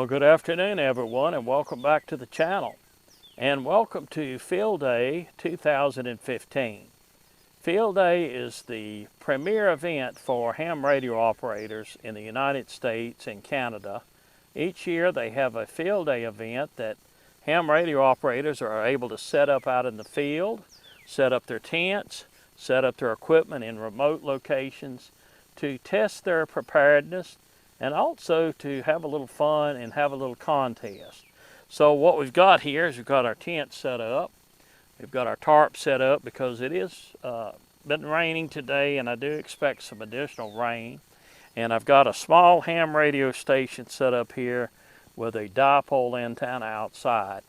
Well, good afternoon, everyone, and welcome back to the channel. And welcome to Field Day 2015. Field Day is the premier event for ham radio operators in the United States and Canada. Each year they have a Field Day event that ham radio operators are able to set up out in the field, set up their tents, set up their equipment in remote locations to test their preparedness, and also to have a little fun and have a little contest. So what we've got here is we've got our tent set up. We've got our tarp set up because it is been raining today, and I do expect some additional rain. And I've got a small ham radio station set up here with a dipole antenna outside.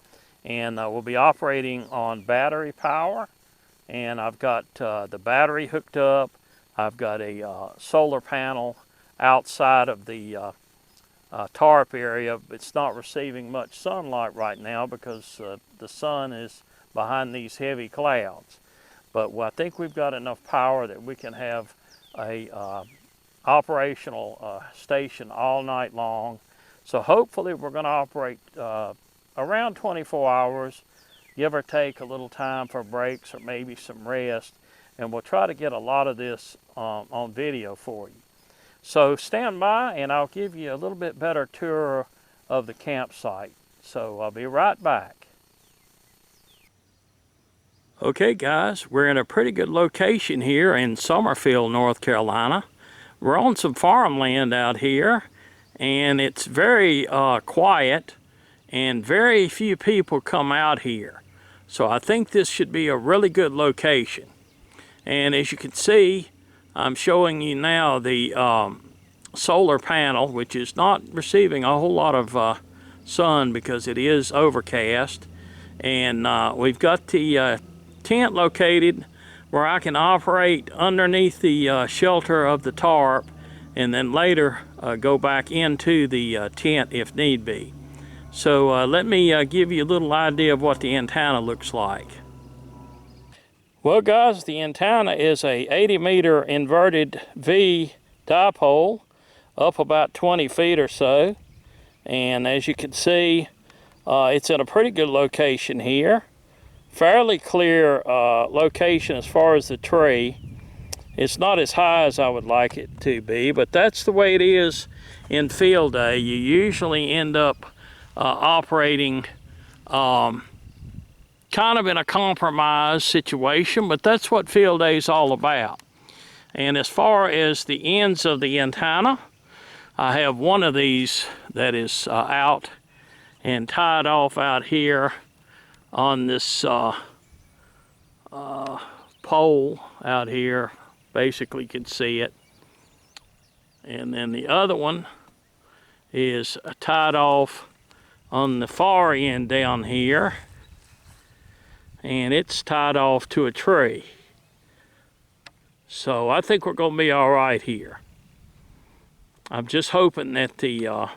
And we'll be operating on battery power. And I've got the battery hooked up. I've got a solar panel outside of the tarp area. It's not receiving much sunlight right now because the sun is behind these heavy clouds. But I think we've got enough power that we can have a operational station all night long. So hopefully we're going to operate around 24 hours, give or take a little time for breaks or maybe some rest. And we'll try to get a lot of this on video for you. So stand by and I'll give you a little bit better tour of the campsite. So I'll be right back. Okay guys, we're in a pretty good location here in Summerfield, North Carolina. We're on some farmland out here, and it's very quiet, and very few people come out here. So I think this should be a really good location. And as you can see, I'm showing you now the solar panel, which is not receiving a whole lot of sun because it is overcast. And we've got the tent located where I can operate underneath the shelter of the tarp, and then later go back into the tent if need be. So let me give you a little idea of what the antenna looks like. Well guys, the antenna is a 80-meter inverted V dipole up about 20 feet or so. And as you can see, it's in a pretty good location here. Fairly clear location as far as the tree. It's not as high as I would like it to be, but that's the way it is in Field Day. You usually end up operating kind of in a compromise situation, but that's what Field Day is all about. And as far as the ends of the antenna, I have one of these that is out and tied off out here on this pole out here. Basically you can see it. And then the other one is tied off on the far end down here, and it's tied off to a tree. So I think we're going to be all right here. I'm just hoping that the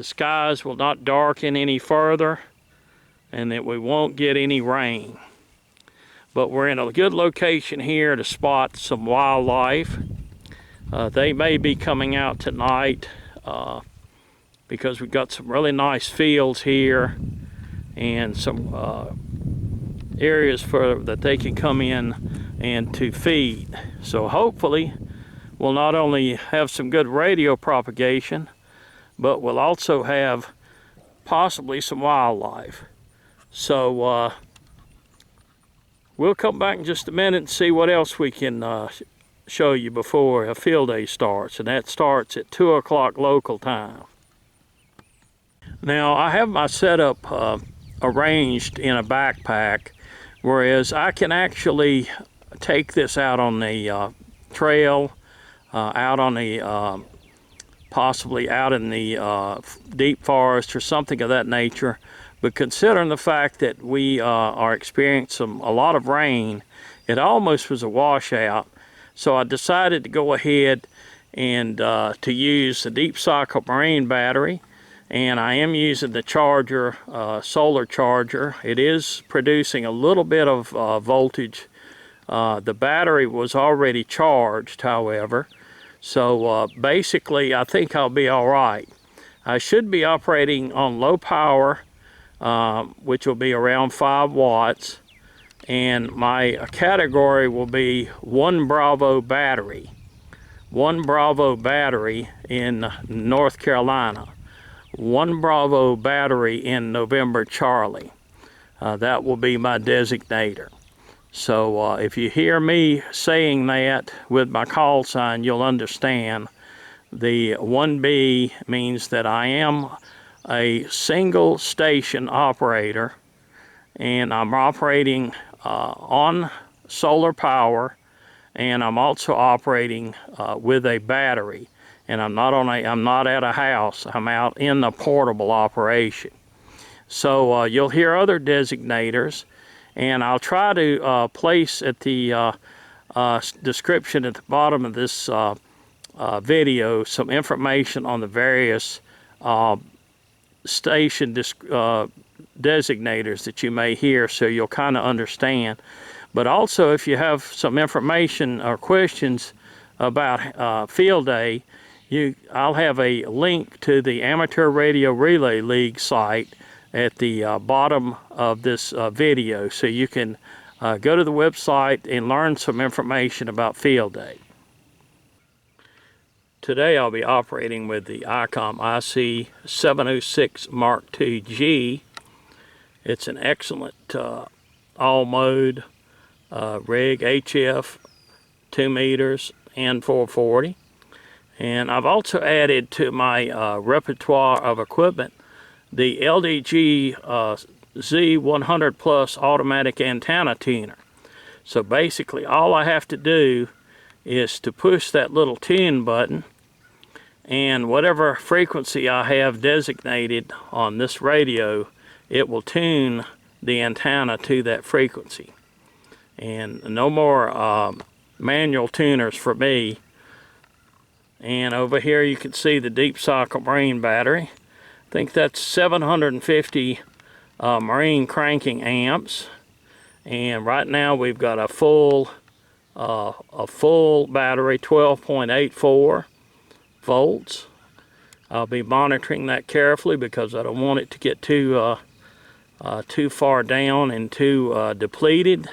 skies will not darken any further and that we won't get any rain. But we're in a good location here to spot some wildlife. They may be coming out tonight because we've got some really nice fields here and some areas that they can come in and to feed. So hopefully we'll not only have some good radio propagation, but we'll also have possibly some wildlife. So we'll come back in just a minute and see what else we can show you before a Field Day starts, and that starts at 2 o'clock local time. Now I have my setup arranged in a backpack, whereas I can actually take this out on the trail, out on the possibly out in the deep forest or something of that nature. But considering the fact that we are experiencing a lot of rain, it almost was a washout. So I decided to go ahead and to use the deep cycle marine battery. And I am using the charger, solar charger. It is producing a little bit of voltage. The battery was already charged, however. So basically, I think I'll be all right. I should be operating on low power, which will be around 5 watts, and my category will be 1 Bravo battery. 1 Bravo battery in North Carolina. 1 Bravo battery in November Charlie. That will be my designator. So if you hear me saying that with my call sign, you'll understand. The 1B means that I am a single station operator, and I'm operating on solar power, and I'm also operating with a battery. And I'm not at a house. I'm out in a portable operation. So you'll hear other designators, and I'll try to place at the description at the bottom of this video some information on the various station designators that you may hear, so you'll kind of understand. But also, if you have some information or questions about Field Day, I'll have a link to the Amateur Radio Relay League site at the bottom of this video, so you can go to the website and learn some information about Field Day. Today I'll be operating with the ICOM IC706 Mark II-G. It's an excellent all-mode rig, HF, 2 meters, and 440. And I've also added to my repertoire of equipment the LDG Z100 Plus automatic antenna tuner. So basically all I have to do is to push that little tune button, and whatever frequency I have designated on this radio, it will tune the antenna to that frequency. And no more manual tuners for me. And over here you can see the deep cycle marine battery. I think that's 750 marine cranking amps. And right now we've got a full battery, 12.84 volts. I'll be monitoring that carefully because I don't want it to get too far down and too depleted.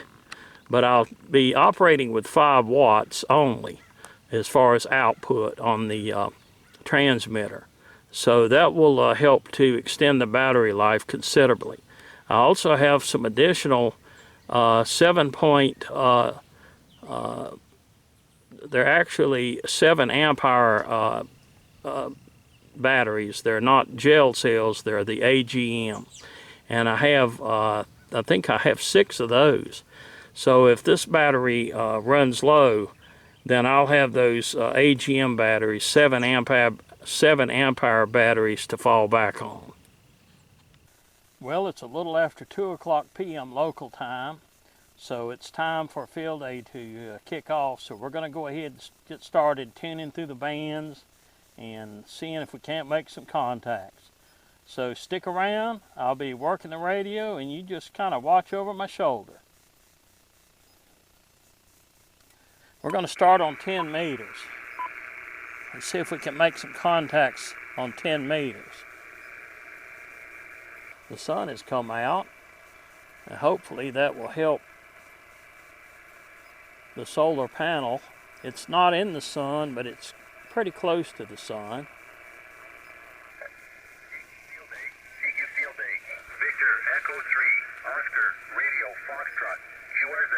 But I'll be operating with 5 watts only as far as output on the transmitter. So that will help to extend the battery life considerably. I also have some additional 7-point, they're actually 7 amp hour batteries. They're not gel cells, they're the AGM. And I have, I think I have 6 of those. So if this battery runs low, then I'll have those AGM batteries, 7 amp hour batteries to fall back on. Well, it's a little after 2 o'clock p.m. local time, so it's time for Field Day to kick off. So we're going to go ahead and get started tuning through the bands and seeing if we can't make some contacts. So stick around, I'll be working the radio, and you just kind of watch over my shoulder. We're going to start on 10 meters and see if we can make some contacts on 10 meters. The sun has come out, and hopefully that will help the solar panel. It's not in the sun, but it's pretty close to the sun. Field Day. Victor, Echo 3, Oscar, Radio, Foxtrot, QRZ.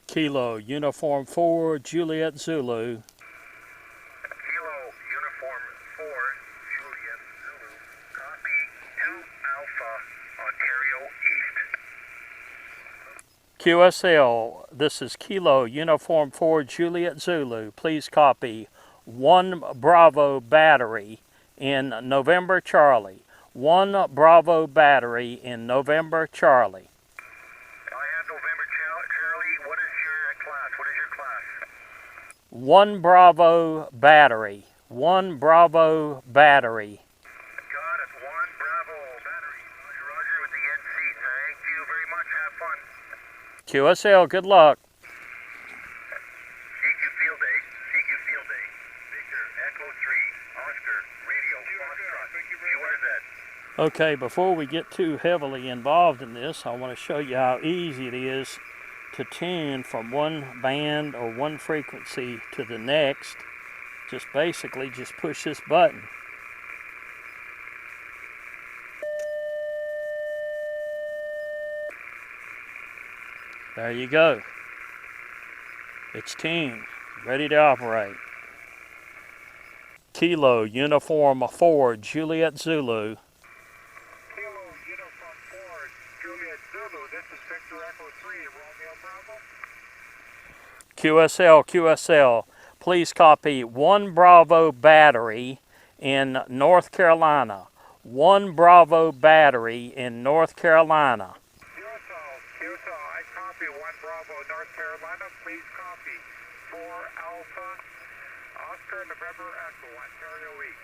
Kilo, Uniform 4, Juliet Zulu. Kilo, Uniform 4, Juliet Zulu. Copy 2 Alpha, Ontario East. QSL, this is Kilo, Uniform 4, Juliet Zulu. Please copy 1 Bravo battery in November Charlie. 1 Bravo battery in November Charlie. I have November Charlie. What is your class? What is your class? 1 Bravo battery. 1 Bravo battery. Got it. 1 Bravo battery. Roger, roger with the NC. Thank you very much. Have fun. QSL, good luck. CQ Field Day. CQ Field Day. Victor, Echo 3, Okay, before we get too heavily involved in this, I want to show you how easy it is to tune from one band or one frequency to the next. Just basically just push this button. There you go. It's tuned, ready to operate. Kilo Uniform 4 Juliet Zulu. Kilo Uniform 4, Juliet Zulu. This is Victor Echo 3, Romeo Bravo. QSL, please copy 1 Bravo battery in North Carolina. 1 Bravo battery in North Carolina. QSL, I copy 1 Bravo, North Carolina. Please copy 4 Alpha, Oscar, November Echo, Ontario East.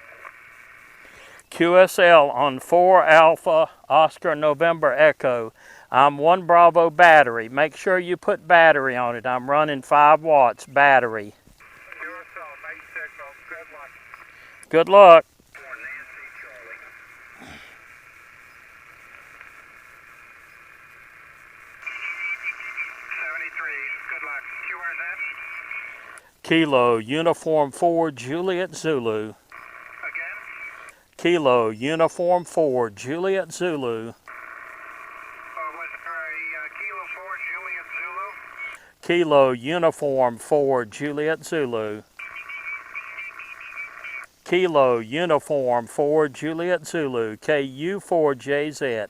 QSL on 4 Alpha, Oscar, November Echo. I'm 1 Bravo battery. Make sure you put battery on it. I'm running 5 watts battery. QSL, nice signal. Good luck. Good luck. For Nancy Charlie. 73, good luck. QRZ. Kilo Uniform 4 Juliet Zulu. Again? Kilo Uniform 4 Juliet Zulu. Kilo 4 Juliet Zulu. Kilo Uniform 4 Juliet Zulu. Kilo Uniform 4 Juliet Zulu. KU4JZ. Okay,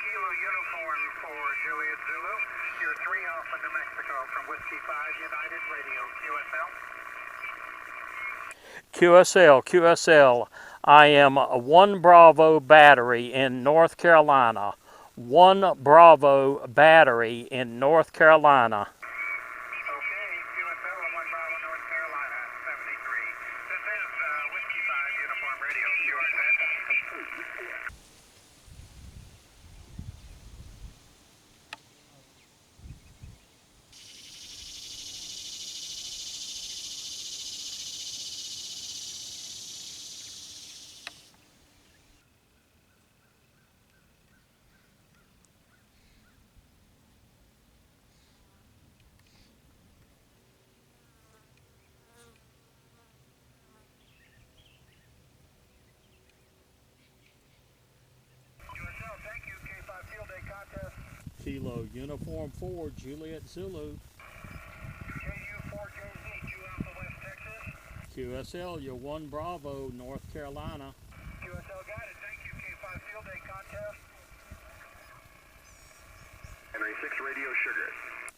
Kilo Uniform 4 Juliet Zulu. You're 3 Alpha, New Mexico from Whiskey 5 United Radio, QSL. QSL. I am 1 Bravo battery in North Carolina. 1 Bravo battery in North Carolina. Okay, QSL 1 Bravo, North Carolina, 73. This is Whiskey 5 Uniform Radio, QRZ. QSL, thank you. K5 Field Day Contest. Kilo Uniform 4 Juliet Zulu. KU4JZ, 2 Alpha, West Texas. QSL, you're 1 Bravo, North Carolina. QSL got it. Thank you. K5 Field Day Contest. Henry 6 Radio Sugar.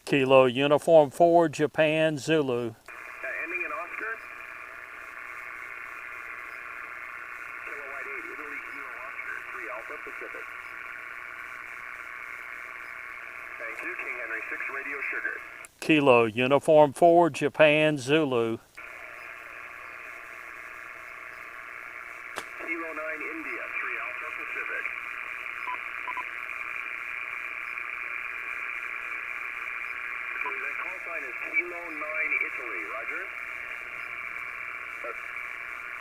Kilo Uniform 4 Japan Zulu. Ending in Oscar. Kilo White 8, Italy Kilo Oscar, 3 Alpha Pacific. Thank you. King Henry 6 Radio Sugar. Kilo Uniform 4 Japan Zulu. Kilo 9 India, 3 Alpha Pacific. So that call sign is Kilo 9 Italy, Roger?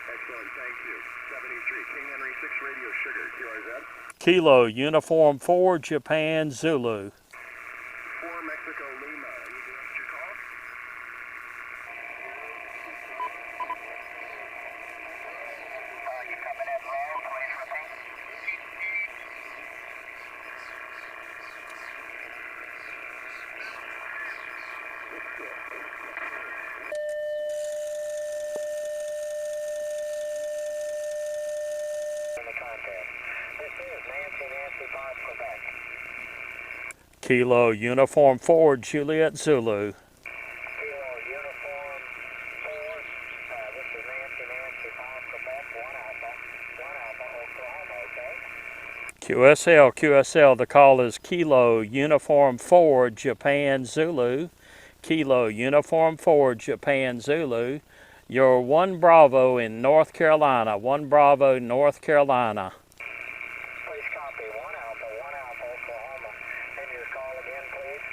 Excellent, thank you. 73, King Henry 6 Radio Sugar, QRZ. Kilo Uniform 4 Japan Zulu. 4 Mexico Lima, any direct your call? You coming in low, please repeat. In the contest. This is Nancy 5 Quebec. Kilo Uniform 4 Juliet Zulu. Kilo Uniform 4, this is Nancy 5 Quebec, 1 Alpha, Oklahoma, okay? QSL, the call is Kilo Uniform 4 Japan Zulu. Kilo Uniform 4 Japan Zulu. You're 1 Bravo in North Carolina. 1 Bravo, North Carolina. Please copy, 1 Alpha, Oklahoma. And your call again, please?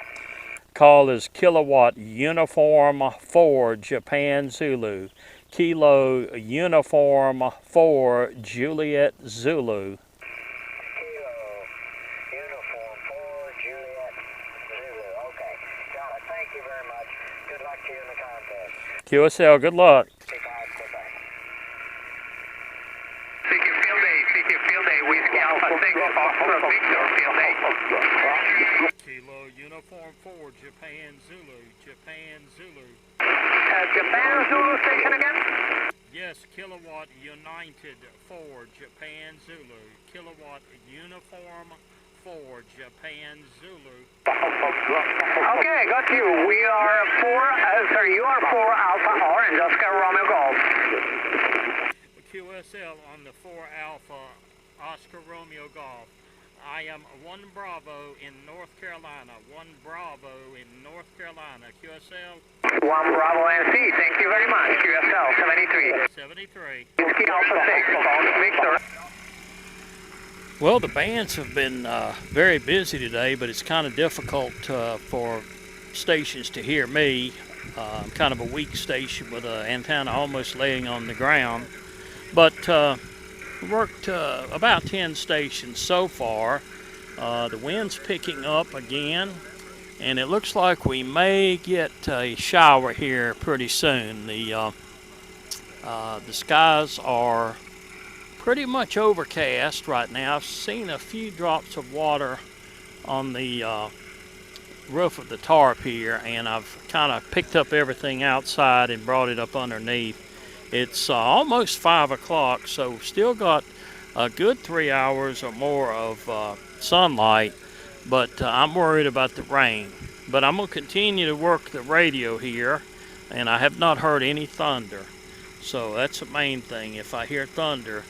Call is Kilowatt Uniform 4 Japan Zulu. Kilo Uniform 4 Juliet Zulu. very much. Good luck to you in the contest. QSL, good luck. CQ Field A, CQ Field A, Whiskey Alpha 6, Foxtrot Victor, Field A. Kilo Uniform 4, Japan Zulu, Japan Zulu. Japan Zulu station again? Yes, Kilowatt United 4, Japan Zulu, Kilowatt Uniform 4, Japan Zulu. Okay, got you. We are you are 4 Alpha Orange, Oscar Romeo Golf. QSL on the 4 Alpha, Oscar Romeo Golf. I am 1 Bravo in North Carolina, 1 Bravo in North Carolina. QSL? 1 Bravo NC, thank you very much. QSL 73. 73. Whiskey Alpha 6, Fox Victor. Well, the bands have been very busy today, but it's kind of difficult for stations to hear me. I'm kind of a weak station with an antenna almost laying on the ground. But we worked about 10 stations so far. The wind's picking up again, and it looks like we may get a shower here pretty soon. The skies are pretty much overcast right now. I've seen a few drops of water on the roof of the tarp here, and I've kind of picked up everything outside and brought it up underneath. It's almost 5 o'clock, so still got a good 3 hours or more of sunlight, but I'm worried about the rain. But I'm going to continue to work the radio here, and I have not heard any thunder, so that's the main thing. If I hear thunder,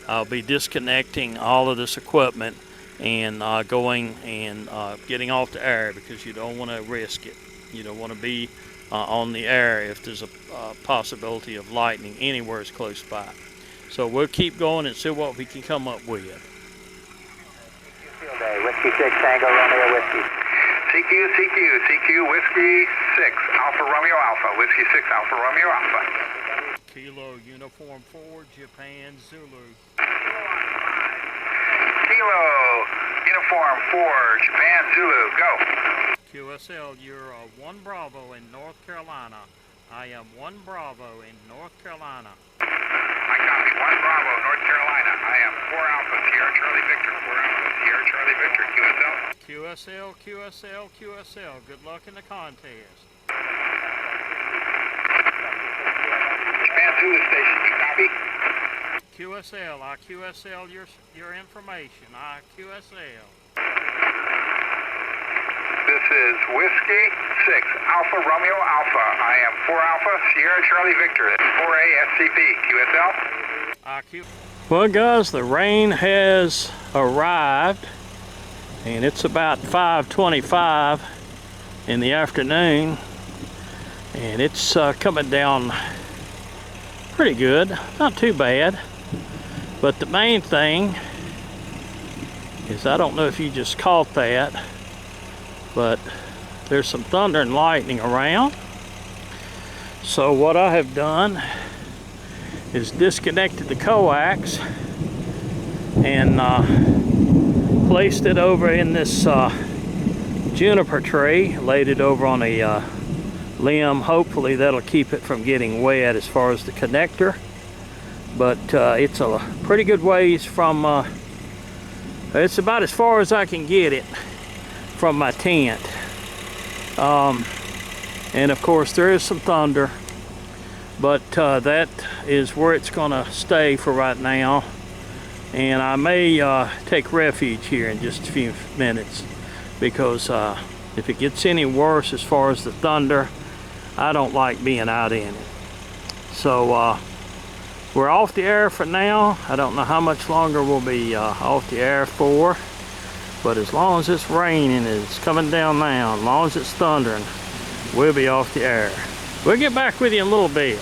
I'll be disconnecting all of this equipment and going and getting off the air, because you don't want to risk it. You don't want to be on the air if there's a possibility of lightning anywhere as close by. So we'll keep going and see what we can come up with. Field A, Whiskey 6, Tango Romeo Whiskey. CQ, Whiskey 6, Alpha Romeo Alpha, Whiskey 6, Alpha Romeo Alpha. Kilo Uniform 4, Japan Zulu. Kilo Uniform 4, Japan Zulu, go. QSL, you're 1 Bravo in North Carolina. I am 1 Bravo in North Carolina. I copy, 1 Bravo, North Carolina. I am 4 Alpha, Sierra Charlie Victor, 4 Alpha, Sierra Charlie Victor, QSL. QSL. Good luck in the contest. Japan Zulu station, you copy? QSL, I QSL your information. I QSL. This is Whiskey 6, Alpha Romeo Alpha. I am 4 Alpha, Sierra Charlie Victor. That's 4A SCP, QSL. Well, guys, the rain has arrived, and it's about 5:25 in the afternoon, and it's coming down pretty good, not too bad. But the main thing is, I don't know if you just caught that, but there's some thunder and lightning around. So what I have done is disconnected the coax and placed it over in this juniper tree, laid it over on a limb. Hopefully that'll keep it from getting wet as far as the connector. But it's a pretty good ways from, it's about as far as I can get it from my tent. And of course there is some thunder, but that is where it's gonna stay for right now. And I may take refuge here in just a few minutes, because if it gets any worse as far as the thunder, I don't like being out in it. So we're off the air for now. I don't know how much longer we'll be off the air for, but as long as it's raining, it's coming down now, as long as it's thundering, we'll be off the air. We'll get back with you in a little bit.